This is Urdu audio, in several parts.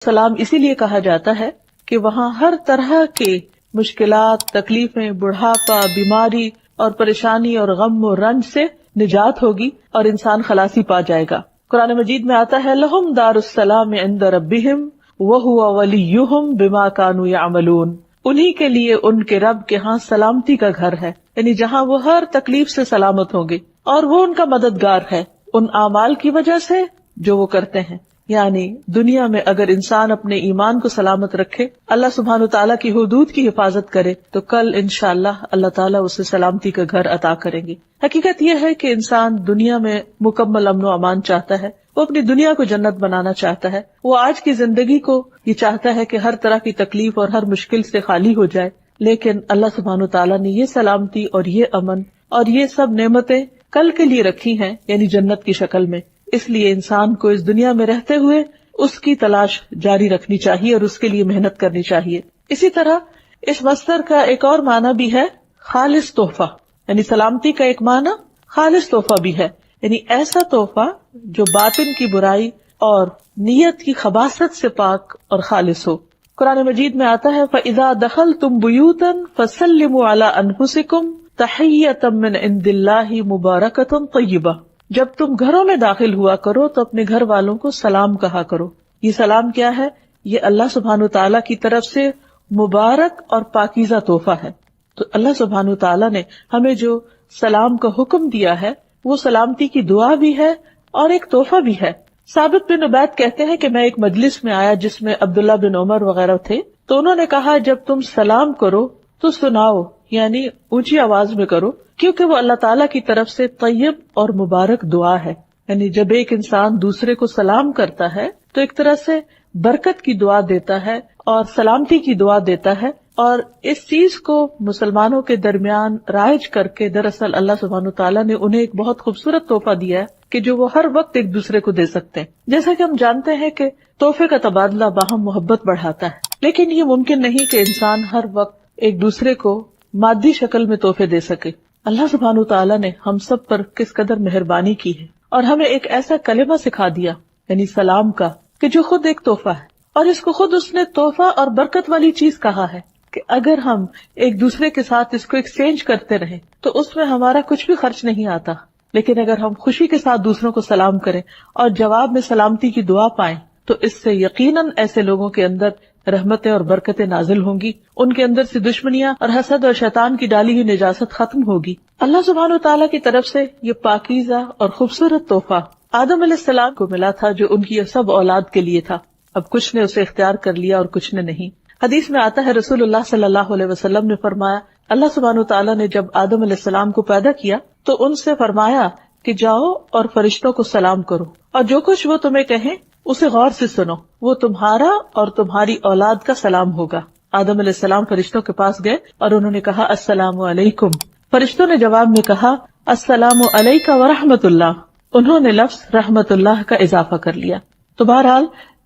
سلام اسی لیے کہا جاتا ہے کہ وہاں ہر طرح کے مشکلات، تکلیفیں، بڑھاپا، بیماری اور پریشانی اور غم و رنج سے نجات ہوگی اور انسان خلاصی پا جائے گا۔ قرآن مجید میں آتا ہے لَهُمْ دَارُ السَّلَامِ عِنْدَ رَبِّهِمْ وَهُوَ وَلِيُّهُمْ بِمَا كَانُوا يَعْمَلُونَ، انہی کے لیے ان کے رب کے ہاں سلامتی کا گھر ہے، یعنی جہاں وہ ہر تکلیف سے سلامت ہوں گے، اور وہ ان کا مددگار ہے ان اعمال کی وجہ سے جو وہ کرتے ہیں۔ یعنی دنیا میں اگر انسان اپنے ایمان کو سلامت رکھے، اللہ سبحانہ تعالیٰ کی حدود کی حفاظت کرے، تو کل انشاءاللہ اللہ تعالیٰ اسے سلامتی کا گھر عطا کریں گے۔ حقیقت یہ ہے کہ انسان دنیا میں مکمل امن و امان چاہتا ہے، وہ اپنی دنیا کو جنت بنانا چاہتا ہے، وہ آج کی زندگی کو یہ چاہتا ہے کہ ہر طرح کی تکلیف اور ہر مشکل سے خالی ہو جائے، لیکن اللہ سبحانہ تعالیٰ نے یہ سلامتی اور یہ امن اور یہ سب نعمتیں کل کے لیے رکھی ہیں، یعنی جنت کی شکل میں۔ اس لیے انسان کو اس دنیا میں رہتے ہوئے اس کی تلاش جاری رکھنی چاہیے اور اس کے لیے محنت کرنی چاہیے۔ اسی طرح اس مصدر کا ایک اور معنی بھی ہے خالص تحفہ، یعنی سلامتی کا ایک معنی خالص تحفہ بھی ہے، یعنی ایسا تحفہ جو باطن کی برائی اور نیت کی خباثت سے پاک اور خالص ہو۔ قرآن مجید میں آتا ہے فَإِذَا دَخَلْتُمْ بُيُوتًا فَسَلِّمُوا عَلَىٰ أَنفُسِكُمْ تَحِيَّةً مِّنْ عِندِ اللَّهِ مُبَارَكَةً طَيِّبَةً، جب تم گھروں میں داخل ہوا کرو تو اپنے گھر والوں کو سلام کہا کرو۔ یہ سلام کیا ہے؟ یہ اللہ سبحانہ تعالیٰ کی طرف سے مبارک اور پاکیزہ تحفہ ہے۔ تو اللہ سبحانہ تعالیٰ نے ہمیں جو سلام کا حکم دیا ہے وہ سلامتی کی دعا بھی ہے اور ایک تحفہ بھی ہے۔ ثابت بن عبید کہتے ہیں کہ میں ایک مجلس میں آیا جس میں عبداللہ بن عمر وغیرہ تھے، تو انہوں نے کہا جب تم سلام کرو تو سناؤ، یعنی اونچی آواز میں کرو، کیونکہ وہ اللہ تعالیٰ کی طرف سے طیب اور مبارک دعا ہے۔ یعنی جب ایک انسان دوسرے کو سلام کرتا ہے تو ایک طرح سے برکت کی دعا دیتا ہے اور سلامتی کی دعا دیتا ہے، اور اس چیز کو مسلمانوں کے درمیان رائج کر کے دراصل اللہ سبحانہ تعالیٰ نے انہیں ایک بہت خوبصورت تحفہ دیا ہے کہ جو وہ ہر وقت ایک دوسرے کو دے سکتے ہیں۔ جیسا کہ ہم جانتے ہیں کہ تحفے کا تبادلہ باہم محبت بڑھاتا ہے، لیکن یہ ممکن نہیں کہ انسان ہر وقت ایک دوسرے کو مادی شکل میں تحفے دے سکے۔ اللہ سبحانہ تعالیٰ نے ہم سب پر کس قدر مہربانی کی ہے اور ہمیں ایک ایسا کلمہ سکھا دیا، یعنی سلام کا، کہ جو خود ایک تحفہ ہے، اور اس کو خود اس نے تحفہ اور برکت والی چیز کہا ہے کہ اگر ہم ایک دوسرے کے ساتھ اس کو ایکسچینج کرتے رہیں تو اس میں ہمارا کچھ بھی خرچ نہیں آتا، لیکن اگر ہم خوشی کے ساتھ دوسروں کو سلام کریں اور جواب میں سلامتی کی دعا پائیں تو اس سے یقیناً ایسے لوگوں کے اندر رحمتیں اور برکتیں نازل ہوں گی، ان کے اندر سے دشمنیاں اور حسد اور شیطان کی ڈالی ہوئی نجاست ختم ہوگی۔ اللہ سبحانہ تعالیٰ کی طرف سے یہ پاکیزہ اور خوبصورت تحفہ آدم علیہ السلام کو ملا تھا جو ان کی سب اولاد کے لیے تھا۔ اب کچھ نے اسے اختیار کر لیا اور کچھ نے نہیں۔ حدیث میں آتا ہے رسول اللہ صلی اللہ علیہ وسلم نے فرمایا اللہ سبحانہ تعالیٰ نے جب آدم علیہ السلام کو پیدا کیا تو ان سے فرمایا کہ جاؤ اور فرشتوں کو سلام کرو، اور جو کچھ وہ تمہیں کہیں اسے غور سے سنو، وہ تمہارا اور تمہاری اولاد کا سلام ہوگا۔ آدم علیہ السلام فرشتوں کے پاس گئے اور انہوں نے کہا السلام علیکم۔ فرشتوں نے جواب میں کہا السلام علیک ورحمۃ اللہ، انہوں نے لفظ رحمت اللہ کا اضافہ کر لیا۔ تو بہرحال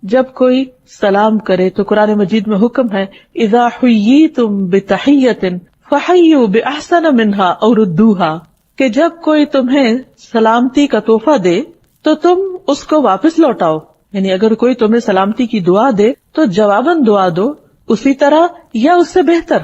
جب کوئی سلام کرے تو قرآن مجید میں حکم ہے اذا حییتم بتحیۃ فحیوا باحسن منها او ردوها، کہ جب کوئی تمہیں سلامتی کا تحفہ دے تو تم اس کو واپس لوٹاؤ، یعنی اگر کوئی تمہیں سلامتی کی دعا دے تو جواباً دعا دو اسی طرح یا اس سے بہتر،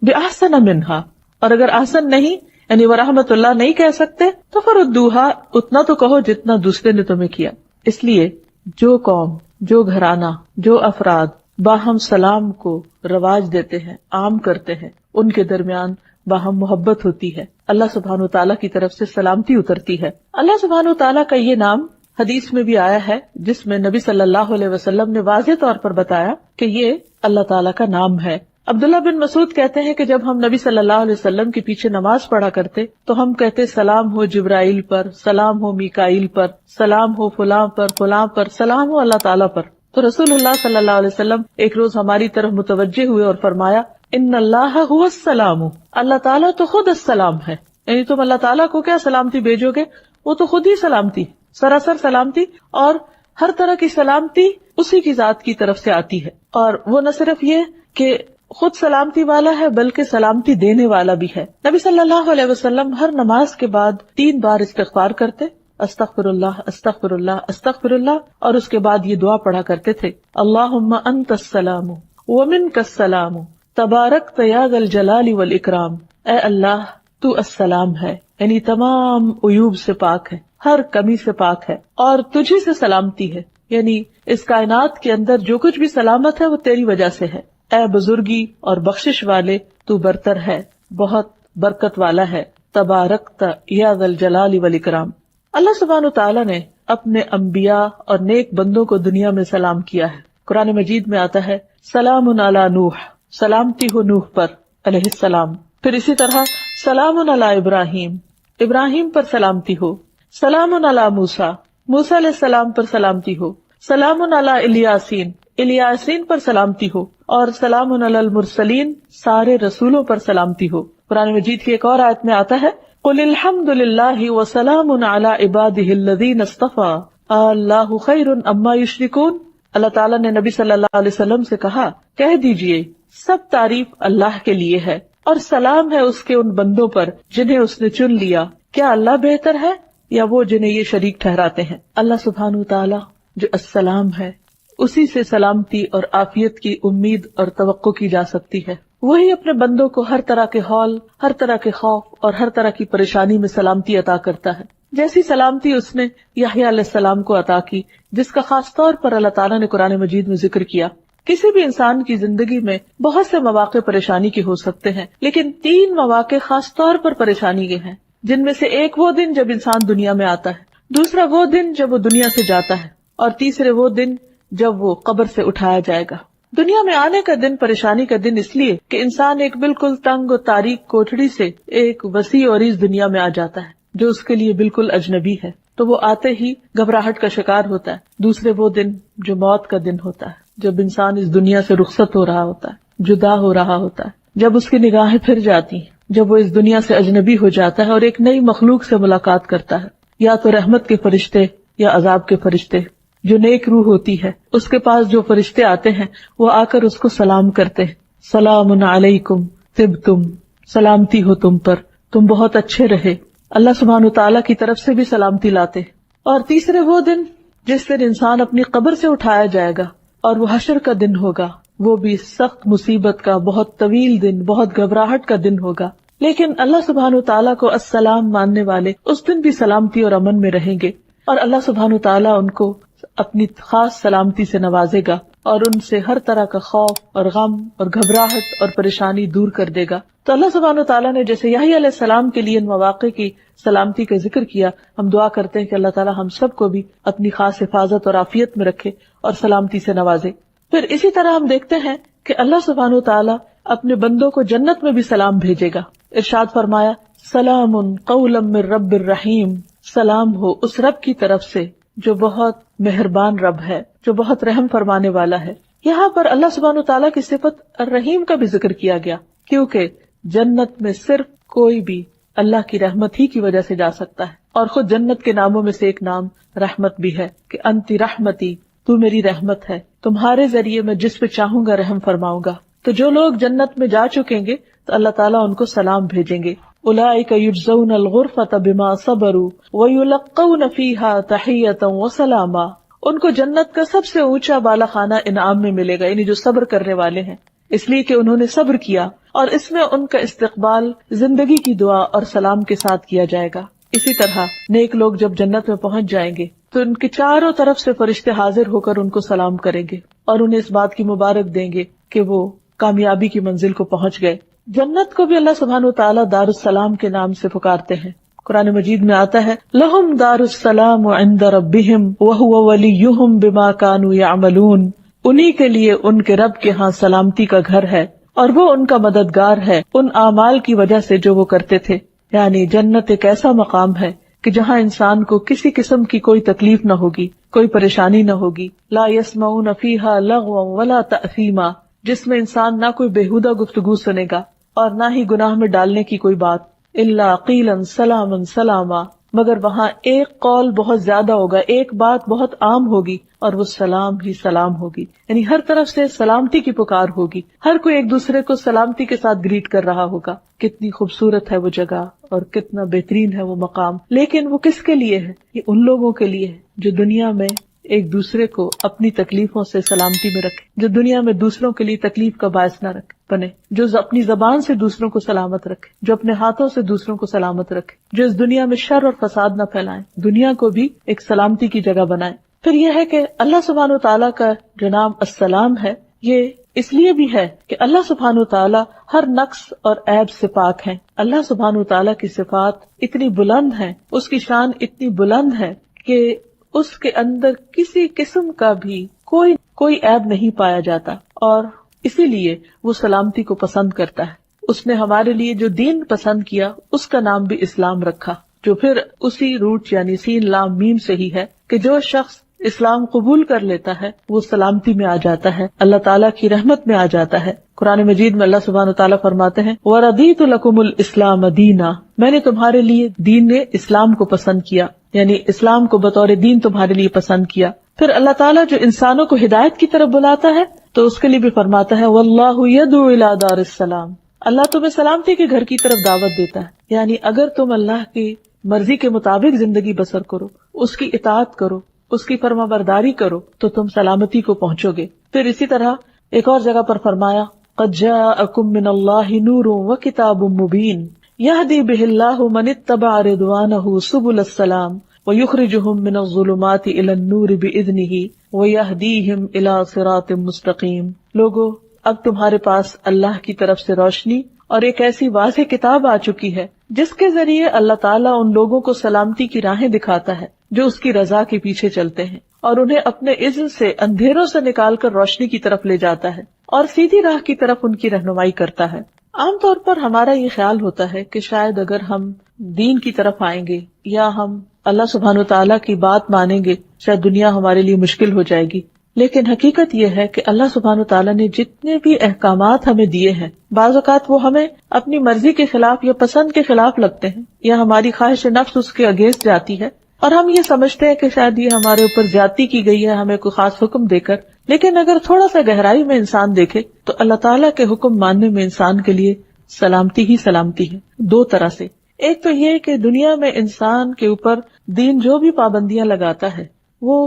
بِأَحْسَنَ مِنْهَا، اور اگر احسن نہیں یعنی ورحمت اللہ نہیں کہہ سکتے تو فَرُدُّوهَا، اتنا تو کہو جتنا دوسرے نے تمہیں کیا۔ اس لیے جو قوم، جو گھرانہ، جو افراد باہم سلام کو رواج دیتے ہیں، عام کرتے ہیں، ان کے درمیان باہم محبت ہوتی ہے، اللہ سبحانہ تعالیٰ کی طرف سے سلامتی اترتی ہے۔ اللہ سبحانہ تعالیٰ کا یہ نام حدیث میں بھی آیا ہے جس میں نبی صلی اللہ علیہ وسلم نے واضح طور پر بتایا کہ یہ اللہ تعالیٰ کا نام ہے۔ عبداللہ بن مسعود کہتے ہیں کہ جب ہم نبی صلی اللہ علیہ وسلم کے پیچھے نماز پڑھا کرتے تو ہم کہتے سلام ہو جبرائیل پر، سلام ہو میکائیل پر، سلام ہو فلاں پر، فلاں پر، سلام ہو اللہ تعالیٰ پر۔ تو رسول اللہ صلی اللہ علیہ وسلم ایک روز ہماری طرف متوجہ ہوئے اور فرمایا ان اللہ هو السلام، اللہ تعالیٰ تو خود السلام ہے، یعنی تم اللہ تعالیٰ کو کیا سلامتی بھیجو گے، وہ تو خود ہی سلامتی، سراسر سلامتی، اور ہر طرح کی سلامتی اسی کی ذات کی طرف سے آتی ہے۔ اور وہ نہ صرف یہ کہ خود سلامتی والا ہے بلکہ سلامتی دینے والا بھی ہے۔ نبی صلی اللہ علیہ وسلم ہر نماز کے بعد 3 بار استغفار کرتے، استغفراللہ استغفراللہ استغفراللہ، اور اس کے بعد یہ دعا پڑھا کرتے تھے، اللہم انت السلام ومنک السلام تبارکت یا ذا الجلال والاکرام، اے اللہ تو السلام ہے، یعنی تمام عیوب سے پاک ہے، ہر کمی سے پاک ہے، اور تجھی سے سلامتی ہے، یعنی اس کائنات کے اندر جو کچھ بھی سلامت ہے وہ تیری وجہ سے ہے، اے بزرگی اور بخشش والے تو برتر ہے، بہت برکت والا ہے، تبارکت یا ذا الجلال والاکرام۔ اللہ سبحانہ وتعالی نے اپنے انبیاء اور نیک بندوں کو دنیا میں سلام کیا ہے۔ قرآن مجید میں آتا ہے سلام علی نوح، سلامتی ہو نوح پر علیہ السلام۔ پھر اسی طرح سلام علی ابراہیم، ابراہیم پر سلامتی ہو، سلام علی موسیٰ، موسیٰ علیہ السلام پر سلامتی ہو، سلام علی الیاسین، الیاسین پر سلامتی ہو، اور سلام علی المرسلین، سارے رسولوں پر سلامتی ہو۔ قرآن مجید کی ایک اور آیت میں آتا ہے قل الحمد للہ وسلام علی عبادہ الذین اصطفیٰ اللہ خیر اما یشرکون۔ اللہ تعالیٰ نے نبی صلی اللہ علیہ وسلم سے کہا کہہ دیجئے سب تعریف اللہ کے لیے ہے اور سلام ہے اس کے ان بندوں پر جنہیں اس نے چن لیا، کیا اللہ بہتر ہے یا وہ جنہیں یہ شریک ٹھہراتے ہیں؟ اللہ سبحانہ وتعالیٰ جو السلام ہے اسی سے سلامتی اور عافیت کی امید اور توقع کی جا سکتی ہے۔ وہی اپنے بندوں کو ہر طرح کے ہول، ہر طرح کے خوف اور ہر طرح کی پریشانی میں سلامتی عطا کرتا ہے، جیسی سلامتی اس نے یحییٰ علیہ السلام کو عطا کی، جس کا خاص طور پر اللہ تعالیٰ نے قرآن مجید میں ذکر کیا۔ کسی بھی انسان کی زندگی میں بہت سے مواقع پریشانی کے ہو سکتے ہیں، لیکن 3 مواقع خاص طور پر پریشانی کے ہیں، جن میں سے ایک وہ دن جب انسان دنیا میں آتا ہے، دوسرا وہ دن جب وہ دنیا سے جاتا ہے، اور تیسرے وہ دن جب وہ قبر سے اٹھایا جائے گا۔ دنیا میں آنے کا دن پریشانی کا دن اس لیے کہ انسان ایک بالکل تنگ و تاریک کوٹھڑی سے ایک وسیع اور عریض دنیا میں آ جاتا ہے جو اس کے لیے بالکل اجنبی ہے، تو وہ آتے ہی گھبراہٹ کا شکار ہوتا ہے۔ دوسرے وہ دن جو موت کا دن ہوتا ہے، جب انسان اس دنیا سے رخصت ہو رہا ہوتا ہے، جدا ہو رہا ہوتا ہے، جب اس کی نگاہیں پھر جاتی ہیں، جب وہ اس دنیا سے اجنبی ہو جاتا ہے اور ایک نئی مخلوق سے ملاقات کرتا ہے، یا تو رحمت کے فرشتے یا عذاب کے فرشتے۔ جو نیک روح ہوتی ہے اس کے پاس جو فرشتے آتے ہیں وہ آ کر اس کو سلام کرتے ہیں، سلام علیکم طبتم، سلامتی ہو تم پر، تم بہت اچھے رہے۔ اللہ سبحانہ وتعالیٰ کی طرف سے بھی سلامتی لاتے ہیں۔ اور تیسرے وہ دن جس دن انسان اپنی قبر سے اٹھایا جائے گا اور وہ حشر کا دن ہوگا، وہ بھی سخت مصیبت کا، بہت طویل دن، بہت گھبراہٹ کا دن ہوگا، لیکن اللہ سبحانہ وتعالیٰ کو السلام ماننے والے اس دن بھی سلامتی اور امن میں رہیں گے، اور اللہ سبحانہ وتعالیٰ ان کو اپنی خاص سلامتی سے نوازے گا اور ان سے ہر طرح کا خوف اور غم اور گھبراہٹ اور پریشانی دور کر دے گا۔ تو اللہ سبحانہ وتعالیٰ نے جیسے یحییٰ علیہ السلام کے لیے ان مواقع کی سلامتی کا ذکر کیا، ہم دعا کرتے ہیں کہ اللہ تعالیٰ ہم سب کو بھی اپنی خاص حفاظت اور عافیت میں رکھے اور سلامتی سے نوازے۔ پھر اسی طرح ہم دیکھتے ہیں کہ اللہ سبحانہ وتعالیٰ اپنے بندوں کو جنت میں بھی سلام بھیجے گا۔ ارشاد فرمایا سلام قولا من رب الرحیم، سلام ہو اس رب کی طرف سے جو بہت مہربان رب ہے، جو بہت رحم فرمانے والا ہے۔ یہاں پر اللہ سبحانہ وتعالیٰ کی صفت الرحیم کا بھی ذکر کیا گیا، کیونکہ جنت میں صرف کوئی بھی اللہ کی رحمت ہی کی وجہ سے جا سکتا ہے، اور خود جنت کے ناموں میں سے ایک نام رحمت بھی ہے کہ انتی رحمتی، تو میری رحمت ہے، تمہارے ذریعے میں جس پہ چاہوں گا رحم فرماؤں گا۔ تو جو لوگ جنت میں جا چکیں گے تو اللہ تعالیٰ ان کو سلام بھیجیں گے، اولئک یجزون الغرفۃ بما صبروا ویلقون فیہا تحیۃ وسلاما، ان کو جنت کا سب سے اونچا بالا خانہ انعام میں ملے گا، یعنی جو صبر کرنے والے ہیں، اس لیے کہ انہوں نے صبر کیا، اور اس میں ان کا استقبال زندگی کی دعا اور سلام کے ساتھ کیا جائے گا۔ اسی طرح نیک لوگ جب جنت میں پہنچ جائیں گے تو ان کے چاروں طرف سے فرشتے حاضر ہو کر ان کو سلام کریں گے اور انہیں اس بات کی مبارک دیں گے کہ وہ کامیابی کی منزل کو پہنچ گئے۔ جنت کو بھی اللہ سبحانہ وتعالیٰ دار السلام کے نام سے پکارتے ہیں۔ قرآن مجید میں آتا ہے لہم دار السلام عند ربہم وہو ولیہم بما کانوا یعملون، انہی کے لیے ان کے رب کے ہاں سلامتی کا گھر ہے اور وہ ان کا مددگار ہے ان اعمال کی وجہ سے جو وہ کرتے تھے۔ یعنی جنت ایک ایسا مقام ہے کہ جہاں انسان کو کسی قسم کی کوئی تکلیف نہ ہوگی، کوئی پریشانی نہ ہوگی، لا یسمعون فیہا لغوا ولا تأثیما، جس میں انسان نہ کوئی بےہودہ گفتگو سنے گا اور نہ ہی گناہ میں ڈالنے کی کوئی بات، الا قیلا سلاما سلاما، مگر وہاں ایک قول بہت زیادہ ہوگا، ایک بات بہت عام ہوگی اور وہ سلام ہی سلام ہوگی، یعنی ہر طرف سے سلامتی کی پکار ہوگی، ہر کوئی ایک دوسرے کو سلامتی کے ساتھ گریٹ کر رہا ہوگا۔ کتنی خوبصورت ہے وہ جگہ اور کتنا بہترین ہے وہ مقام، لیکن وہ کس کے لیے ہے؟ یہ ان لوگوں کے لیے ہے جو دنیا میں ایک دوسرے کو اپنی تکلیفوں سے سلامتی میں رکھے، جو دنیا میں دوسروں کے لیے تکلیف کا باعث نہ بنے، جو اپنی زبان سے دوسروں کو سلامت رکھے، جو اپنے ہاتھوں سے دوسروں کو سلامت رکھے، جو اس دنیا میں شر اور فساد نہ پھیلائیں، دنیا کو بھی ایک سلامتی کی جگہ بنائیں۔ پھر یہ ہے کہ اللہ سبحانہ وتعالیٰ کا جو نام السلام ہے، یہ اس لیے بھی ہے کہ اللہ سبحانہ وتعالیٰ ہر نقص اور عیب سے پاک ہیں۔ اللہ سبحانہ وتعالیٰ کی صفات اتنی بلند ہیں، اس کی شان اتنی بلند ہے کہ اس کے اندر کسی قسم کا بھی کوئی عیب نہیں پایا جاتا، اور اسی لیے وہ سلامتی کو پسند کرتا ہے۔ اس نے ہمارے لیے جو دین پسند کیا اس کا نام بھی اسلام رکھا، جو پھر اسی روٹ یعنی سین لام میم سے ہی ہے کہ جو شخص اسلام قبول کر لیتا ہے وہ سلامتی میں آ جاتا ہے، اللہ تعالیٰ کی رحمت میں آ جاتا ہے۔ قرآن مجید میں اللہ سبحانہ وتعالیٰ فرماتے ہیں وَرَضِيتُ لَكُمُ الْإِسْلَامَ دِينًا، میں نے تمہارے لیے دین نے اسلام کو پسند کیا، یعنی اسلام کو بطور دین تمہارے لیے پسند کیا۔ پھر اللہ تعالیٰ جو انسانوں کو ہدایت کی طرف بلاتا ہے تو اس کے لیے بھی فرماتا ہے وَاللَّهُ يَدْعُو إِلَى دَارِ السَّلَامِ، اللہ تمہیں سلامتی کے گھر کی طرف دعوت دیتا ہے، یعنی اگر تم اللہ کی مرضی کے مطابق زندگی بسر کرو، اس کی اطاعت کرو، اس کی فرما برداری کرو تو تم سلامتی کو پہنچو گے۔ پھر اسی طرح ایک اور جگہ پر فرمایا قَدْ جَاءَكُم مِّنَ اللَّهِ نُورٌ وَكِتَابٌ مُّبِينٌ يَهْدِي بِهِ اللَّهُ مَنِ اتَّبَعَ رِضْوَانَهُ سُبُلَ السَّلَامِ وَيُخْرِجُهُم مِّنَ الظُّلُمَاتِ إِلَى النُّورِ بِإِذْنِهِ وَيَهْدِيهِمْ إِلَى صِرَاطٍ مُّسْتَقِيمٍ۔ لوگو، اب تمہارے پاس اللہ کی طرف سے روشنی اور ایک ایسی واضح کتاب آ چکی ہے جس کے ذریعے اللہ تعالیٰ ان لوگوں کو سلامتی کی راہیں دکھاتا ہے جو اس کی رضا کے پیچھے چلتے ہیں، اور انہیں اپنے اذن سے اندھیروں سے نکال کر روشنی کی طرف لے جاتا ہے اور سیدھی راہ کی طرف ان کی رہنمائی کرتا ہے۔ عام طور پر ہمارا یہ خیال ہوتا ہے کہ شاید اگر ہم دین کی طرف آئیں گے یا ہم اللہ سبحانہ وتعالیٰ کی بات مانیں گے شاید دنیا ہمارے لیے مشکل ہو جائے گی، لیکن حقیقت یہ ہے کہ اللہ سبحانہ وتعالیٰ نے جتنے بھی احکامات ہمیں دیے ہیں بعض اوقات وہ ہمیں اپنی مرضی کے خلاف یا پسند کے خلاف لگتے ہیں، یا ہماری خواہش نفس اس کے اگینسٹ جاتی ہے، اور ہم یہ سمجھتے ہیں کہ شاید یہ ہمارے اوپر زیادتی کی گئی ہے ہمیں کوئی خاص حکم دے کر۔ لیکن اگر تھوڑا سا گہرائی میں انسان دیکھے تو اللہ تعالیٰ کے حکم ماننے میں انسان کے لیے سلامتی ہی سلامتی ہے، دو طرح سے۔ ایک تو یہ کہ دنیا میں انسان کے اوپر دین جو بھی پابندیاں لگاتا ہے وہ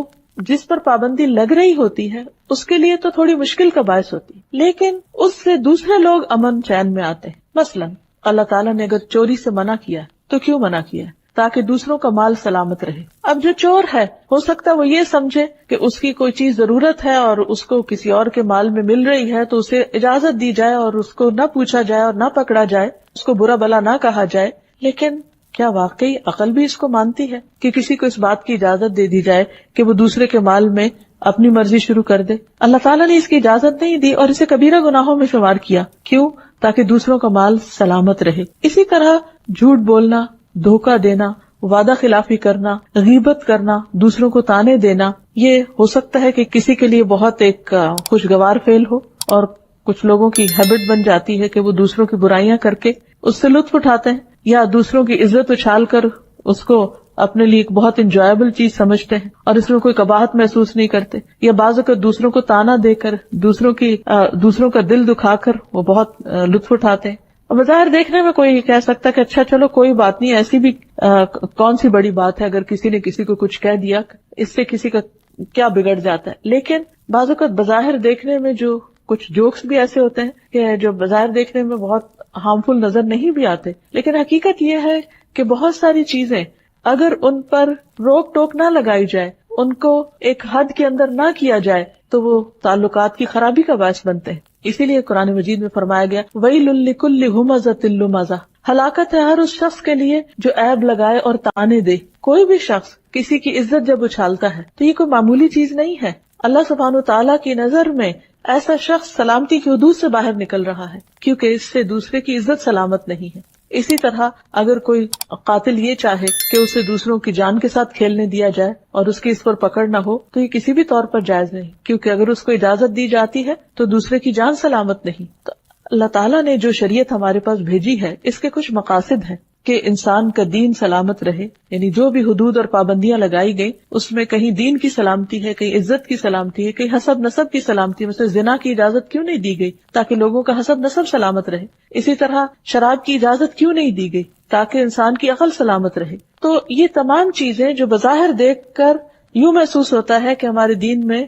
جس پر پابندی لگ رہی ہوتی ہے اس کے لیے تو تھوڑی مشکل کا باعث ہوتی ہے، لیکن اس سے دوسرے لوگ امن چین میں آتے ہیں۔ مثلا اللہ تعالیٰ نے اگر چوری سے منع کیا تو کیوں منع کیا ہے؟ تاکہ دوسروں کا مال سلامت رہے۔ اب جو چور ہے ہو سکتا ہے وہ یہ سمجھے کہ اس کی کوئی چیز ضرورت ہے اور اس کو کسی اور کے مال میں مل رہی ہے تو اسے اجازت دی جائے اور اس کو نہ پوچھا جائے اور نہ پکڑا جائے، اس کو برا بھلا نہ کہا جائے۔ لیکن کیا واقعی عقل بھی اس کو مانتی ہے کہ کسی کو اس بات کی اجازت دے دی جائے کہ وہ دوسرے کے مال میں اپنی مرضی شروع کر دے؟ اللہ تعالیٰ نے اس کی اجازت نہیں دی اور اسے کبیرہ گناہوں میں شمار کیا۔ کیوں؟ تاکہ دوسروں کا مال سلامت رہے۔ اسی طرح جھوٹ بولنا، دھوکہ دینا، وعدہ خلافی کرنا، غیبت کرنا، دوسروں کو تانے دینا، یہ ہو سکتا ہے کہ کسی کے لیے بہت ایک خوشگوار فعل ہو، اور کچھ لوگوں کی ہیبٹ بن جاتی ہے کہ وہ دوسروں کی برائیاں کر کے اس سے لطف اٹھاتے ہیں، یا دوسروں کی عزت اچھال کر اس کو اپنے لیے ایک بہت انجوائبل چیز سمجھتے ہیں اور اس میں کوئی قباحت محسوس نہیں کرتے، یا بعض اوقات دوسروں کو تانا دے کر دوسروں کا دل دکھا کر وہ بہت لطف اٹھاتے ہیں۔ اور بظاہر دیکھنے میں کوئی کہہ سکتا کہ اچھا چلو کوئی بات نہیں، ایسی بھی کون سی بڑی بات ہے، اگر کسی نے کسی کو کچھ کہہ دیا اس سے کسی کا کیا بگڑ جاتا ہے۔ لیکن بعض اوقات بظاہر دیکھنے میں جو کچھ جوکس بھی ایسے ہوتے ہیں کہ جو بظاہر دیکھنے میں بہت ہارمفل نظر نہیں بھی آتے، لیکن حقیقت یہ ہے کہ بہت ساری چیزیں اگر ان پر روک ٹوک نہ لگائی جائے، ان کو ایک حد کے اندر نہ کیا جائے تو وہ تعلقات کی خرابی کا باعث بنتے ہیں۔ اسی لیے قرآن مجید میں فرمایا گیا وَيْلٌ لِكُلِّ هُمَزَةٍ لُمَزَةٍ، ہلاکت ہے ہر اس شخص کے لیے جو عیب لگائے اور تانے دے۔ کوئی بھی شخص کسی کی عزت جب اچھالتا ہے تو یہ کوئی معمولی چیز نہیں ہے۔ اللہ سبحانہ وتعالیٰ کی نظر میں ایسا شخص سلامتی کی حدود سے باہر نکل رہا ہے، کیونکہ اس سے دوسرے کی عزت سلامت نہیں ہے۔ اسی طرح اگر کوئی قاتل یہ چاہے کہ اسے دوسروں کی جان کے ساتھ کھیلنے دیا جائے اور اس کی اس پر پکڑ نہ ہو تو یہ کسی بھی طور پر جائز نہیں، کیونکہ اگر اس کو اجازت دی جاتی ہے تو دوسرے کی جان سلامت نہیں۔ تو اللہ تعالیٰ نے جو شریعت ہمارے پاس بھیجی ہے اس کے کچھ مقاصد ہیں کہ انسان کا دین سلامت رہے، یعنی جو بھی حدود اور پابندیاں لگائی گئی اس میں کہیں دین کی سلامتی ہے، کہیں عزت کی سلامتی ہے، کہیں حسب نسب کی سلامتی ہے۔ مثلا زنا کی اجازت کیوں نہیں دی گئی؟ تاکہ لوگوں کا حسب نسب سلامت رہے۔ اسی طرح شراب کی اجازت کیوں نہیں دی گئی؟ تاکہ انسان کی عقل سلامت رہے. تو یہ تمام چیزیں جو بظاہر دیکھ کر یوں محسوس ہوتا ہے کہ ہمارے دین میں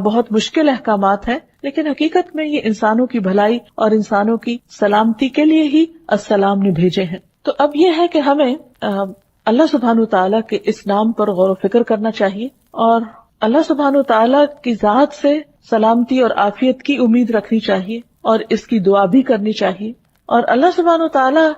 بہت مشکل احکامات ہیں، لیکن حقیقت میں یہ انسانوں کی بھلائی اور انسانوں کی سلامتی کے لیے ہی السلام نے بھیجے ہیں. تو اب یہ ہے کہ ہمیں اللہ سبحانہ تعالیٰ کے اس نام پر غور و فکر کرنا چاہیے، اور اللہ سبحانہ تعالیٰ کی ذات سے سلامتی اور عافیت کی امید رکھنی چاہیے، اور اس کی دعا بھی کرنی چاہیے. اور اللہ سبحانہ تعالیٰ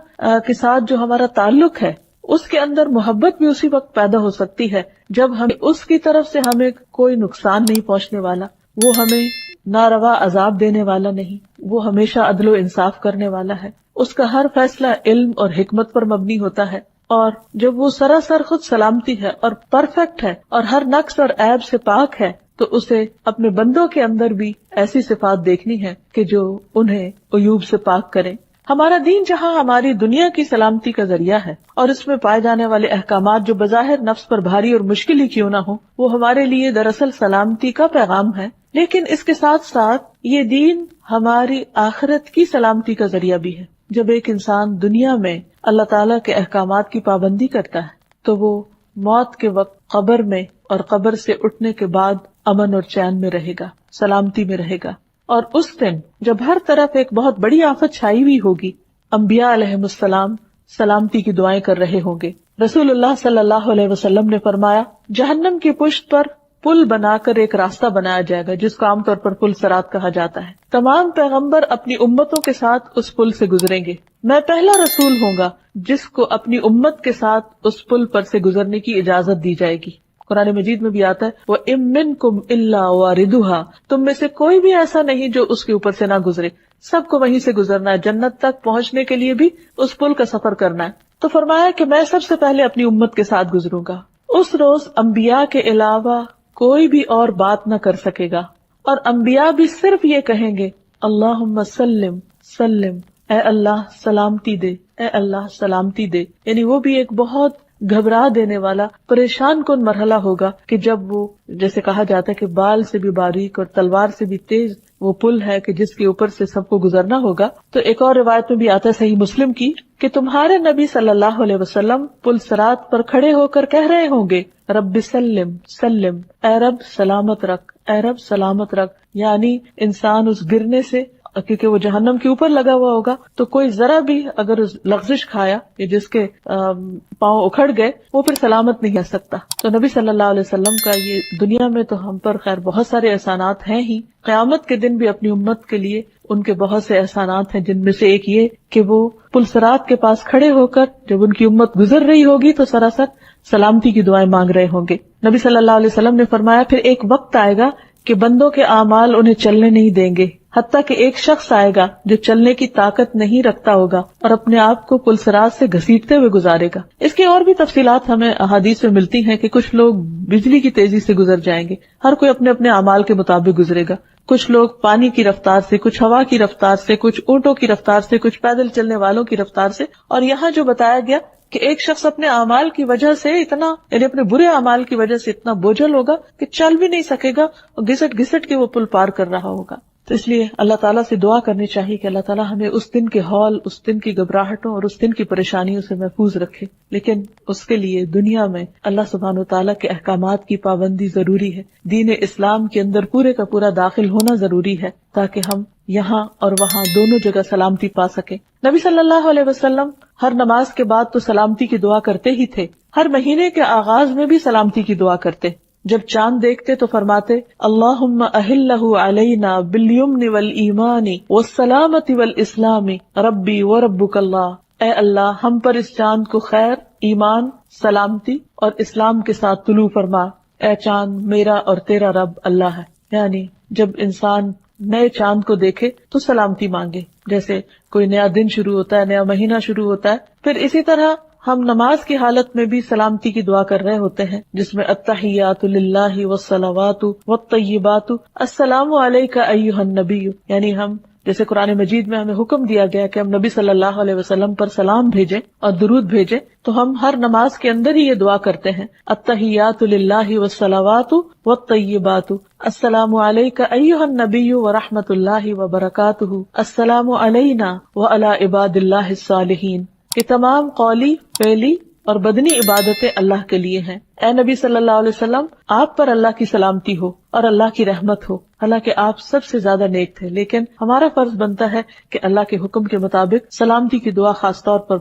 کے ساتھ جو ہمارا تعلق ہے اس کے اندر محبت بھی اسی وقت پیدا ہو سکتی ہے جب ہم اس کی طرف سے ہمیں کوئی نقصان نہیں پہنچنے والا، وہ ہمیں ناروا عذاب دینے والا نہیں، وہ ہمیشہ عدل و انصاف کرنے والا ہے، اس کا ہر فیصلہ علم اور حکمت پر مبنی ہوتا ہے. اور جب وہ سراسر خود سلامتی ہے اور پرفیکٹ ہے اور ہر نقص اور عیب سے پاک ہے، تو اسے اپنے بندوں کے اندر بھی ایسی صفات دیکھنی ہے کہ جو انہیں عیوب سے پاک کریں. ہمارا دین جہاں ہماری دنیا کی سلامتی کا ذریعہ ہے، اور اس میں پائے جانے والے احکامات جو بظاہر نفس پر بھاری اور مشکل ہی کیوں نہ ہو، وہ ہمارے لیے دراصل سلامتی کا پیغام ہے، لیکن اس کے ساتھ ساتھ یہ دین ہماری آخرت کی سلامتی کا ذریعہ بھی ہے. جب ایک انسان دنیا میں اللہ تعالیٰ کے احکامات کی پابندی کرتا ہے تو وہ موت کے وقت قبر میں اور قبر سے اٹھنے کے بعد امن اور چین میں رہے گا، سلامتی میں رہے گا. اور اس دن جب ہر طرف ایک بہت بڑی آفت چھائی ہوئی ہوگی، انبیاء علیہم السلام سلامتی کی دعائیں کر رہے ہوں گے. رسول اللہ صلی اللہ علیہ وسلم نے فرمایا، جہنم کی پشت پر پل بنا کر ایک راستہ بنایا جائے گا جس کو عام طور پر پل صراط کہا جاتا ہے. تمام پیغمبر اپنی امتوں کے ساتھ اس پل سے گزریں گے. میں پہلا رسول ہوں گا جس کو اپنی امت کے ساتھ اس پل پر سے گزرنے کی اجازت دی جائے گی. قرآن مجید میں بھی آتا ہے، وَإِن مِّنكُمْ إِلَّا وَارِدُهَا، تم میں سے کوئی بھی ایسا نہیں جو اس کے اوپر سے نہ گزرے. سب کو وہیں سے گزرنا ہے، جنت تک پہنچنے کے لیے بھی اس پل کا سفر کرنا ہے. تو فرمایا کہ میں سب سے پہلے اپنی امت کے ساتھ گزروں گا. اس روز انبیاء کے علاوہ کوئی بھی اور بات نہ کر سکے گا، اور انبیاء بھی صرف یہ کہیں گے، اللہم سلم سلم، اے اللہ سلامتی دے، اے اللہ سلامتی دے. یعنی وہ بھی ایک بہت گھبرا دینے والا، پریشان کن مرحلہ ہوگا کہ جب وہ، جیسے کہا جاتا ہے کہ بال سے بھی باریک اور تلوار سے بھی تیز وہ پل ہے کہ جس کے اوپر سے سب کو گزرنا ہوگا. تو ایک اور روایت میں بھی آتا ہے صحیح مسلم کی کہ تمہارے نبی صلی اللہ علیہ وسلم پل صراط پر کھڑے ہو کر کہہ رہے ہوں گے، رب سلم سلم، اے رب سلامت رکھ، اے رب سلامت رکھ. یعنی انسان اس گرنے سے، کیونکہ وہ جہنم کے اوپر لگا ہوا ہوگا، تو کوئی ذرا بھی اگر لغزش کھایا یا جس کے پاؤں اکھڑ گئے، وہ پھر سلامت نہیں رہ سکتا. تو نبی صلی اللہ علیہ وسلم کا یہ دنیا میں تو ہم پر خیر بہت سارے احسانات ہیں ہی، قیامت کے دن بھی اپنی امت کے لیے ان کے بہت سے احسانات ہیں، جن میں سے ایک یہ کہ وہ پل صراط کے پاس کھڑے ہو کر جب ان کی امت گزر رہی ہوگی تو سراسر سلامتی کی دعائیں مانگ رہے ہوں گے. نبی صلی اللہ علیہ وسلم نے فرمایا، پھر ایک وقت آئے گا کہ بندوں کے اعمال انہیں چلنے نہیں دیں گے، حتیٰ کہ ایک شخص آئے گا جو چلنے کی طاقت نہیں رکھتا ہوگا اور اپنے آپ کو پل صراط سے گھسیٹتے ہوئے گزارے گا. اس کی اور بھی تفصیلات ہمیں احادیث میں ملتی ہیں کہ کچھ لوگ بجلی کی تیزی سے گزر جائیں گے، ہر کوئی اپنے اپنے اعمال کے مطابق گزرے گا. کچھ لوگ پانی کی رفتار سے، کچھ ہوا کی رفتار سے، کچھ اونٹوں کی رفتار سے، کچھ پیدل چلنے والوں کی رفتار سے. اور یہاں جو بتایا گیا کہ ایک شخص اپنے اعمال کی وجہ سے اتنا، یعنی اپنے برے اعمال کی وجہ سے اتنا بوجھل ہوگا کہ چل بھی نہیں سکے گا اور گھسٹ گھسٹ کے وہ پل پار کر رہا ہوگا. تو اس لیے اللہ تعالیٰ سے دعا کرنی چاہیے کہ اللہ تعالیٰ ہمیں اس دن کے ہول، اس دن کی گھبراہٹوں اور اس دن کی پریشانیوں سے محفوظ رکھے. لیکن اس کے لیے دنیا میں اللہ سبحانہ وتعالیٰ کے احکامات کی پابندی ضروری ہے، دین اسلام کے اندر پورے کا پورا داخل ہونا ضروری ہے تاکہ ہم یہاں اور وہاں دونوں جگہ سلامتی پا سکیں. نبی صلی اللہ علیہ وسلم ہر نماز کے بعد تو سلامتی کی دعا کرتے ہی تھے، ہر مہینے کے آغاز میں بھی سلامتی کی دعا کرتے. جب چاند دیکھتے تو فرماتے، اللہم اہلہ علینا بالیمن والایمان والسلامۃ والاسلام ربی وربک اللہ. اے اللہ ہم پر اس چاند کو خیر، ایمان، سلامتی اور اسلام کے ساتھ طلوع فرما. اے چاند میرا اور تیرا رب اللہ ہے. یعنی جب انسان نئے چاند کو دیکھے تو سلامتی مانگے، جیسے کوئی نیا دن شروع ہوتا ہے، نیا مہینہ شروع ہوتا ہے. پھر اسی طرح ہم نماز کی حالت میں بھی سلامتی کی دعا کر رہے ہوتے ہیں، جس میں التحیات للہ والصلوات والطیبات السلام علیک ایھا النبی. یعنی ہم جیسے قرآن مجید میں ہمیں حکم دیا گیا کہ ہم نبی صلی اللہ علیہ وسلم پر سلام بھیجیں اور درود بھیجیں، تو ہم ہر نماز کے اندر ہی یہ دعا کرتے ہیں، التحیات للہ والصلوات والطیبات السلام علیک ایھا النبی ورحمۃ اللہ وبرکاتہ السلام علینا وعلی عباد اللہ الصالحین. کہ تمام قولی، فعلی اور بدنی عبادتیں اللہ کے لیے ہیں۔ اے نبی صلی اللہ علیہ وسلم، آپ پر اللہ کی سلامتی ہو اور اللہ کی رحمت ہو، حالانکہ آپ سب سے زیادہ نیک تھے، لیکن ہمارا فرض بنتا ہے کہ اللہ کے حکم کے مطابق سلامتی کی دعا خاص طور پر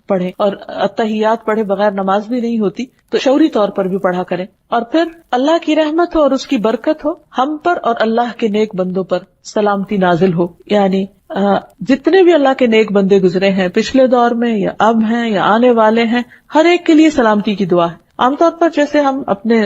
پڑھیں، اور التحیات پڑھے بغیر نماز بھی نہیں ہوتی تو شعوری طور پر بھی پڑھا کریں۔ اور پھر اللہ کی رحمت ہو اور اس کی برکت ہو ہم پر اور اللہ کے نیک بندوں پر سلامتی نازل ہو، یعنی جتنے بھی اللہ کے نیک بندے گزرے ہیں پچھلے دور میں یا اب ہیں یا آنے والے ہیں، ہر ایک کے لیے سلامتی کی دعا ہے۔ عام طور پر جیسے ہم اپنے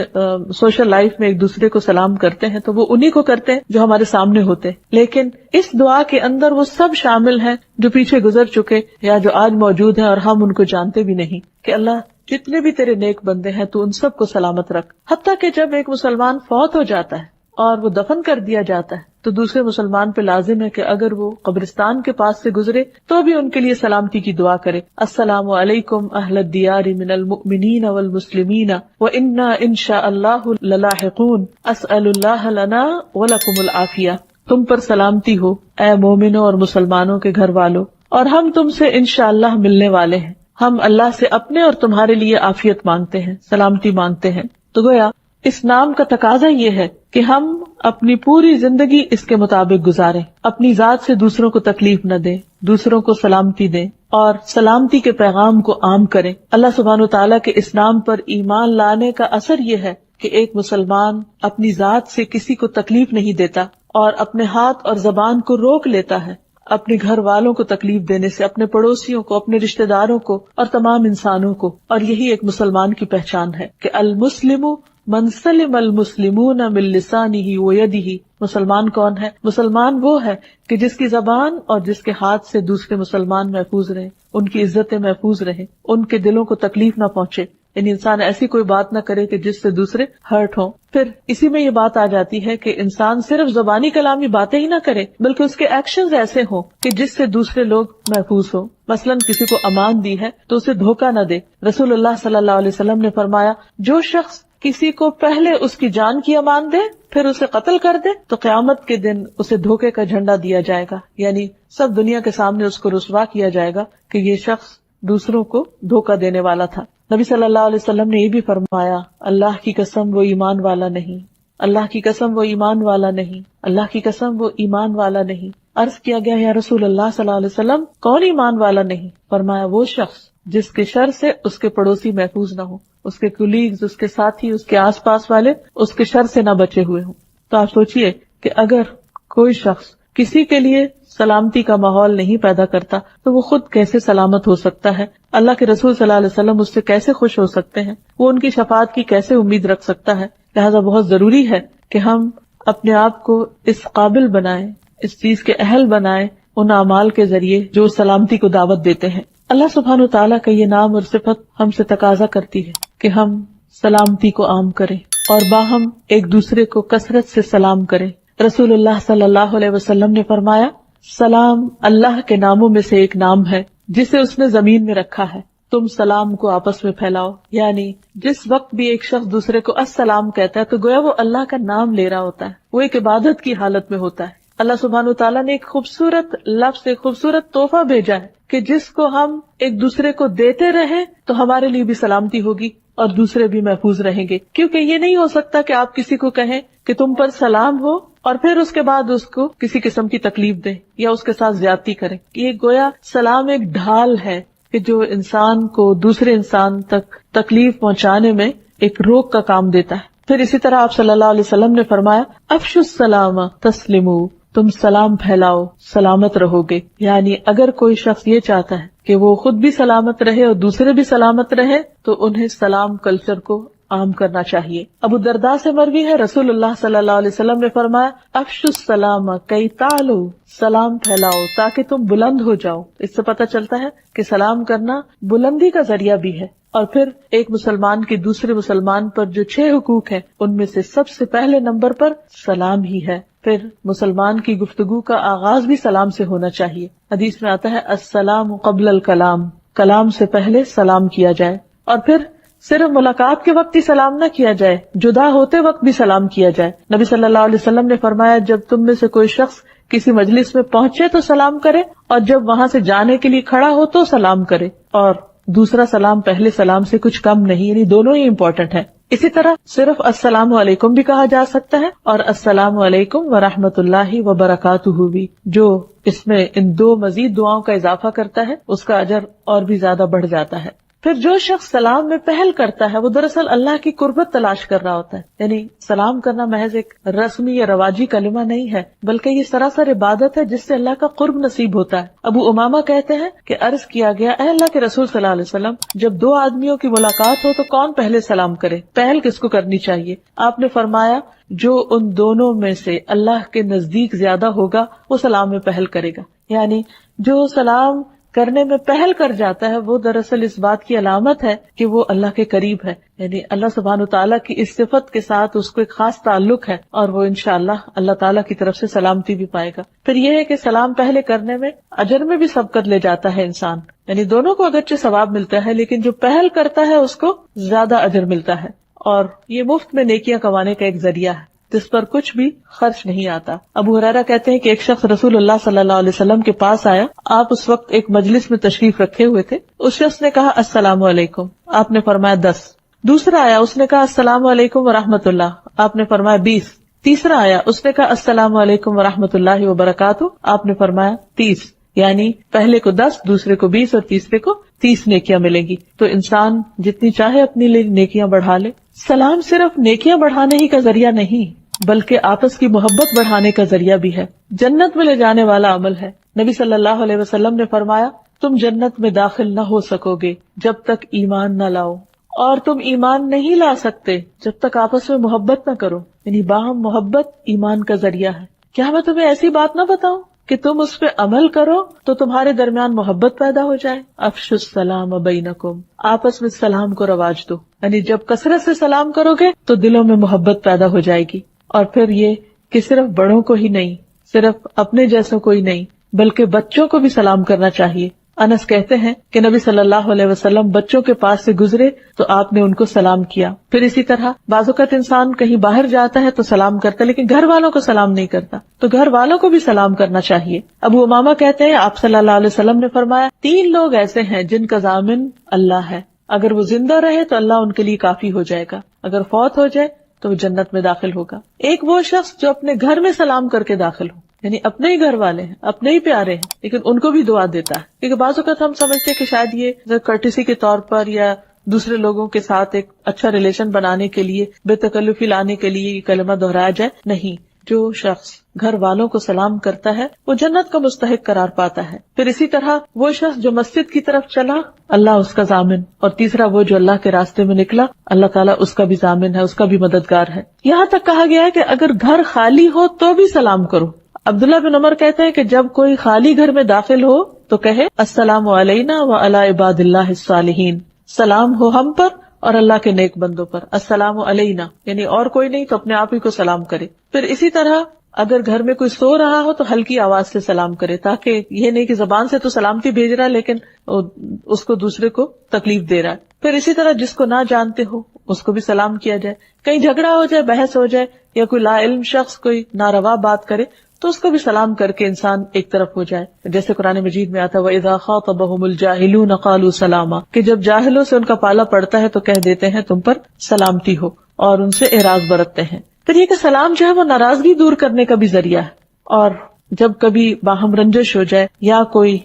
سوشل لائف میں ایک دوسرے کو سلام کرتے ہیں تو وہ انہی کو کرتے ہیں جو ہمارے سامنے ہوتے ہیں، لیکن اس دعا کے اندر وہ سب شامل ہیں جو پیچھے گزر چکے یا جو آج موجود ہیں اور ہم ان کو جانتے بھی نہیں، کہ اللہ جتنے بھی تیرے نیک بندے ہیں تو ان سب کو سلامت رکھ۔ حتیٰ کہ جب ایک مسلمان فوت ہو جاتا ہے اور وہ دفن کر دیا جاتا ہے تو دوسرے مسلمان پہ لازم ہے کہ اگر وہ قبرستان کے پاس سے گزرے تو بھی ان کے لیے سلامتی کی دعا کرے۔ السلام علیکم اہل الدیار من المؤمنین والمسلمین وإنا انشاء اللہ للاحقون اسأل اللہ لنا ولکم العافیہ۔ تم پر سلامتی ہو اے مومنوں اور مسلمانوں کے گھر والوں، اور ہم تم سے انشاءاللہ ملنے والے ہیں۔ ہم اللہ سے اپنے اور تمہارے لیے عافیت مانگتے ہیں، سلامتی مانگتے ہیں۔ تو گویا اس نام کا تقاضا یہ ہے کہ ہم اپنی پوری زندگی اس کے مطابق گزاریں، اپنی ذات سے دوسروں کو تکلیف نہ دیں، دوسروں کو سلامتی دیں اور سلامتی کے پیغام کو عام کریں۔ اللہ سبحانہ وتعالیٰ کے اس نام پر ایمان لانے کا اثر یہ ہے کہ ایک مسلمان اپنی ذات سے کسی کو تکلیف نہیں دیتا اور اپنے ہاتھ اور زبان کو روک لیتا ہے اپنے گھر والوں کو تکلیف دینے سے، اپنے پڑوسیوں کو، اپنے رشتہ داروں کو اور تمام انسانوں کو۔ اور یہی ایک مسلمان کی پہچان ہے کہ المسلم من سلم المسلمون من لسانہ ویدہ۔ مسلمان کون ہے؟ مسلمان وہ ہے کہ جس کی زبان اور جس کے ہاتھ سے دوسرے مسلمان محفوظ رہیں، ان کی عزتیں محفوظ رہیں، ان کے دلوں کو تکلیف نہ پہنچے، یعنی انسان ایسی کوئی بات نہ کرے کہ جس سے دوسرے ہرٹ ہوں۔ پھر اسی میں یہ بات آ جاتی ہے کہ انسان صرف زبانی کلامی باتیں ہی نہ کرے بلکہ اس کے ایکشنز ایسے ہوں کہ جس سے دوسرے لوگ محفوظ ہوں۔ مثلاً کسی کو امان دی ہے تو اسے دھوکہ نہ دے۔ رسول اللہ صلی اللہ علیہ وسلم نے فرمایا، جو شخص کسی کو پہلے اس کی جان کی امان دے پھر اسے قتل کر دے تو قیامت کے دن اسے دھوکے کا جھنڈا دیا جائے گا، یعنی سب دنیا کے سامنے اس کو رسوا کیا جائے گا کہ یہ شخص دوسروں کو دھوکہ دینے والا تھا۔ نبی صلی اللہ علیہ وسلم نے یہ بھی فرمایا، اللہ کی قسم وہ ایمان والا نہیں، اللہ کی قسم وہ ایمان والا نہیں، اللہ کی قسم وہ ایمان والا نہیں۔ عرض کیا گیا، یا رسول اللہ صلی اللہ علیہ وسلم کون ایمان والا نہیں؟ فرمایا، وہ شخص جس کے شر سے اس کے پڑوسی محفوظ نہ ہو، اس کے کولیگز، اس کے ساتھی، اس کے آس پاس والے اس کے شر سے نہ بچے ہوئے ہوں۔ تو آپ سوچئے کہ اگر کوئی شخص کسی کے لیے سلامتی کا ماحول نہیں پیدا کرتا تو وہ خود کیسے سلامت ہو سکتا ہے؟ اللہ کے رسول صلی اللہ علیہ وسلم اس سے کیسے خوش ہو سکتے ہیں؟ وہ ان کی شفاعت کی کیسے امید رکھ سکتا ہے؟ لہذا بہت ضروری ہے کہ ہم اپنے آپ کو اس قابل بنائیں، اس چیز کے اہل بنائیں ان اعمال کے ذریعے جو سلامتی کو دعوت دیتے ہیں۔ اللہ سبحانہ وتعالیٰ کا یہ نام اور صفت ہم سے تقاضا کرتی ہے کہ ہم سلامتی کو عام کریں اور باہم ایک دوسرے کو کثرت سے سلام کریں۔ رسول اللہ صلی اللہ علیہ وسلم نے فرمایا، سلام اللہ کے ناموں میں سے ایک نام ہے جسے اس نے زمین میں رکھا ہے، تم سلام کو آپس میں پھیلاؤ۔ یعنی جس وقت بھی ایک شخص دوسرے کو السلام کہتا ہے تو گویا وہ اللہ کا نام لے رہا ہوتا ہے، وہ ایک عبادت کی حالت میں ہوتا ہے۔ اللہ سبحانہ وتعالیٰ نے ایک خوبصورت لفظ، ایک خوبصورت تحفہ بھیجا ہے کہ جس کو ہم ایک دوسرے کو دیتے رہیں تو ہمارے لیے بھی سلامتی ہوگی اور دوسرے بھی محفوظ رہیں گے، کیونکہ یہ نہیں ہو سکتا کہ آپ کسی کو کہیں کہ تم پر سلام ہو اور پھر اس کے بعد اس کو کسی قسم کی تکلیف دیں یا اس کے ساتھ زیادتی کریں۔ یہ گویا سلام ایک ڈھال ہے کہ جو انسان کو دوسرے انسان تک تکلیف پہنچانے میں ایک روک کا کام دیتا ہے۔ پھر اسی طرح آپ صلی اللہ علیہ وسلم نے فرمایا، افشوا السلام تسلموا، تم سلام پھیلاؤ سلامت رہو گے۔ یعنی اگر کوئی شخص یہ چاہتا ہے کہ وہ خود بھی سلامت رہے اور دوسرے بھی سلامت رہے تو انہیں سلام کلچر کو عام کرنا چاہیے۔ ابو الدرداء سے مروی ہے، رسول اللہ صلی اللہ علیہ وسلم نے فرمایا، افشوا السلام کی تعلو، سلام پھیلاؤ تاکہ تم بلند ہو جاؤ۔ اس سے پتہ چلتا ہے کہ سلام کرنا بلندی کا ذریعہ بھی ہے۔ اور پھر ایک مسلمان کے دوسرے مسلمان پر جو 6 حقوق ہیں ان میں سے سب سے پہلے نمبر پر سلام ہی ہے۔ پھر مسلمان کی گفتگو کا آغاز بھی سلام سے ہونا چاہیے۔ حدیث میں آتا ہے، السلام قبل الکلام، کلام سے پہلے سلام کیا جائے۔ اور پھر صرف ملاقات کے وقت ہی سلام نہ کیا جائے، جدا ہوتے وقت بھی سلام کیا جائے۔ نبی صلی اللہ علیہ وسلم نے فرمایا، جب تم میں سے کوئی شخص کسی مجلس میں پہنچے تو سلام کرے، اور جب وہاں سے جانے کے لیے کھڑا ہو تو سلام کرے، اور دوسرا سلام پہلے سلام سے کچھ کم نہیں، یعنی دونوں ہی امپورٹنٹ ہیں۔ اسی طرح صرف السلام علیکم بھی کہا جا سکتا ہے، اور السلام علیکم ورحمۃ اللہ وبرکاتہ بھی، جو اس میں ان دو مزید دعاؤں کا اضافہ کرتا ہے اس کا اجر اور بھی زیادہ بڑھ جاتا ہے۔ پھر جو شخص سلام میں پہل کرتا ہے وہ دراصل اللہ کی قربت تلاش کر رہا ہوتا ہے، یعنی سلام کرنا محض ایک رسمی یا رواجی کلمہ نہیں ہے، بلکہ یہ سراسر عبادت ہے جس سے اللہ کا قرب نصیب ہوتا ہے۔ ابو امامہ کہتے ہیں کہ عرض کیا گیا، اے اللہ کے رسول صلی اللہ علیہ وسلم، جب دو آدمیوں کی ملاقات ہو تو کون پہلے سلام کرے؟ پہل کس کو کرنی چاہیے؟ آپ نے فرمایا جو ان دونوں میں سے اللہ کے نزدیک زیادہ ہوگا وہ سلام میں پہل کرے گا، یعنی جو سلام کرنے میں پہل کر جاتا ہے وہ دراصل اس بات کی علامت ہے کہ وہ اللہ کے قریب ہے، یعنی اللہ سبحانہ وتعالیٰ کی اس صفت کے ساتھ اس کو ایک خاص تعلق ہے، اور وہ انشاءاللہ اللہ تعالیٰ کی طرف سے سلامتی بھی پائے گا۔ پھر یہ ہے کہ سلام پہلے کرنے میں اجر میں بھی سبقت لے جاتا ہے انسان، یعنی دونوں کو اگرچہ ثواب ملتا ہے لیکن جو پہل کرتا ہے اس کو زیادہ اجر ملتا ہے، اور یہ مفت میں نیکیاں کمانے کا ایک ذریعہ ہے جس پر کچھ بھی خرچ نہیں آتا۔ ابو ہریرہ کہتے ہیں کہ ایک شخص رسول اللہ صلی اللہ علیہ وسلم کے پاس آیا، آپ اس وقت ایک مجلس میں تشریف رکھے ہوئے تھے۔ اس شخص نے کہا السلام علیکم، آپ نے فرمایا 10۔ دوسرا آیا، اس نے کہا السلام علیکم ورحمۃ اللہ، آپ نے فرمایا 20۔ تیسرا آیا، اس نے کہا السلام علیکم ورحمۃ اللہ وبرکاتہ، آپ نے فرمایا 30، یعنی پہلے کو 10، دوسرے کو 20 اور تیسرے کو 30 نیکیاں ملیں گی۔ تو انسان جتنی چاہے اپنے لیے نیکیاں بڑھا لے۔ سلام صرف نیکیاں بڑھانے ہی کا ذریعہ نہیں بلکہ آپس کی محبت بڑھانے کا ذریعہ بھی ہے، جنت میں لے جانے والا عمل ہے۔ نبی صلی اللہ علیہ وسلم نے فرمایا، تم جنت میں داخل نہ ہو سکو گے جب تک ایمان نہ لاؤ، اور تم ایمان نہیں لا سکتے جب تک آپس میں محبت نہ کرو، یعنی باہم محبت ایمان کا ذریعہ ہے۔ کیا میں تمہیں ایسی بات نہ بتاؤں کہ تم اس پہ عمل کرو تو تمہارے درمیان محبت پیدا ہو جائے؟ افشوا السلام بینکم، آپس میں سلام کو رواج دو، یعنی جب کثرت سے سلام کرو گے تو دلوں میں محبت پیدا ہو جائے گی۔ اور پھر یہ کہ صرف بڑوں کو ہی نہیں، صرف اپنے جیسوں کو ہی نہیں، بلکہ بچوں کو بھی سلام کرنا چاہیے۔ انس کہتے ہیں کہ نبی صلی اللہ علیہ وسلم بچوں کے پاس سے گزرے تو آپ نے ان کو سلام کیا۔ پھر اسی طرح بعض اوقات انسان کہیں باہر جاتا ہے تو سلام کرتا ہے لیکن گھر والوں کو سلام نہیں کرتا، تو گھر والوں کو بھی سلام کرنا چاہیے۔ ابو امامہ کہتے ہیں آپ صلی اللہ علیہ وسلم نے فرمایا، 3 لوگ ایسے ہیں جن کا ضامن اللہ ہے، اگر وہ زندہ رہے تو اللہ ان کے لیے کافی ہو جائے گا، اگر فوت ہو جائے تو وہ جنت میں داخل ہوگا۔ ایک وہ شخص جو اپنے گھر میں سلام کر کے داخل ہو، یعنی اپنے ہی گھر والے ہیں، اپنے ہی پیارے ہیں، لیکن ان کو بھی دعا دیتا ہے، کیونکہ بعض اوقات ہم سمجھتے ہیں کہ شاید یہ کرٹیسی کے طور پر یا دوسرے لوگوں کے ساتھ ایک اچھا ریلیشن بنانے کے لیے، بے تکلفی لانے کے لیے یہ کلمہ دہرایا جائے، نہیں۔ جو شخص گھر والوں کو سلام کرتا ہے وہ جنت کا مستحق قرار پاتا ہے۔ پھر اسی طرح وہ شخص جو مسجد کی طرف چلا، اللہ اس کا ضامن، اور تیسرا وہ جو اللہ کے راستے میں نکلا، اللہ تعالیٰ اس کا بھی ضامن ہے، اس کا بھی مددگار ہے۔ یہاں تک کہا گیا ہے کہ اگر گھر خالی ہو تو بھی سلام کرو۔ عبداللہ بن عمر کہتے ہیں کہ جب کوئی خالی گھر میں داخل ہو تو کہے السلام علینا وعلی عباد اللہ الصالحین، سلام ہو ہم پر اور اللہ کے نیک بندوں پر، السلام علینا، یعنی اور کوئی نہیں تو اپنے آپ ہی کو سلام کرے۔ پھر اسی طرح اگر گھر میں کوئی سو رہا ہو تو ہلکی آواز سے سلام کرے، تاکہ یہ نہیں کہ زبان سے تو سلامتی بھیج رہا ہے لیکن اس کو دوسرے کو تکلیف دے رہا ہے۔ پھر اسی طرح جس کو نہ جانتے ہو اس کو بھی سلام کیا جائے، کہیں جھگڑا ہو جائے، بحث ہو جائے، یا کوئی لا علم شخص کوئی ناروا بات کرے تو اس کو بھی سلام کر کے انسان ایک طرف ہو جائے، جیسے قرآن مجید میں آتا ہے وَإِذَا خَاطَبَهُمُ الْجَاهِلُونَ قَالُوا سَلَامًا، کہ جب جاہلوں سے ان کا پالا پڑتا ہے تو کہہ دیتے ہیں تم پر سلامتی ہو، اور ان سے اعراض برتتے ہیں۔ پھر یہ کہ سلام جو ہے وہ ناراضگی دور کرنے کا بھی ذریعہ ہے، اور جب کبھی باہم رنجش ہو جائے یا کوئی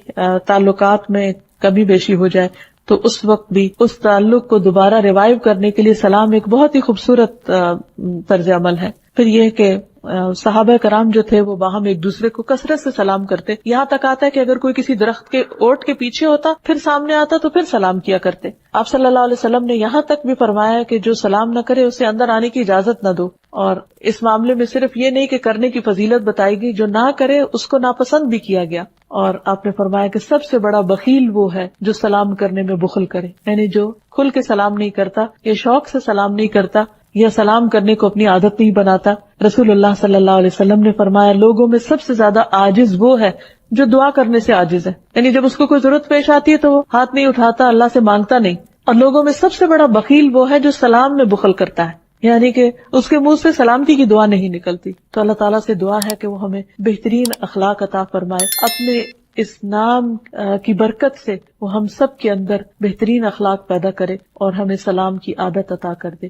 تعلقات میں کمی بیشی ہو جائے تو اس وقت بھی اس تعلق کو دوبارہ ریوائیو کرنے کے لیے سلام ایک بہت ہی خوبصورت طرز عمل ہے۔ پھر یہ کہ صحابہ کرام جو تھے وہ باہم ایک دوسرے کو کثرت سے سلام کرتے، یہاں تک آتا ہے کہ اگر کوئی کسی درخت کے اوٹ کے پیچھے ہوتا پھر سامنے آتا تو پھر سلام کیا کرتے۔ آپ صلی اللہ علیہ وسلم نے یہاں تک بھی فرمایا کہ جو سلام نہ کرے اسے اندر آنے کی اجازت نہ دو، اور اس معاملے میں صرف یہ نہیں کہ کرنے کی فضیلت بتائی گئی، جو نہ کرے اس کو ناپسند بھی کیا گیا۔ اور آپ نے فرمایا کہ سب سے بڑا بخیل وہ ہے جو سلام کرنے میں بخل کرے، یعنی جو کھل کے سلام نہیں کرتا یا شوق سے سلام نہیں کرتا یا سلام کرنے کو اپنی عادت نہیں بناتا۔ رسول اللہ صلی اللہ علیہ وسلم نے فرمایا لوگوں میں سب سے زیادہ عاجز وہ ہے جو دعا کرنے سے عاجز ہے، یعنی جب اس کو کوئی ضرورت پیش آتی ہے تو وہ ہاتھ نہیں اٹھاتا، اللہ سے مانگتا نہیں۔ اور لوگوں میں سب سے بڑا بخیل وہ ہے جو سلام میں بخل کرتا ہے، یعنی کہ اس کے منہ سے سلامتی کی دعا نہیں نکلتی. تو اللہ تعالیٰ سے دعا ہے کہ وہ ہمیں بہترین اخلاق عطا فرمائے. اپنے اس نام کی برکت سے وہ ہم سب کے اندر بہترین اخلاق پیدا کرے اور ہمیں سلام کی عادت عطا کر دے.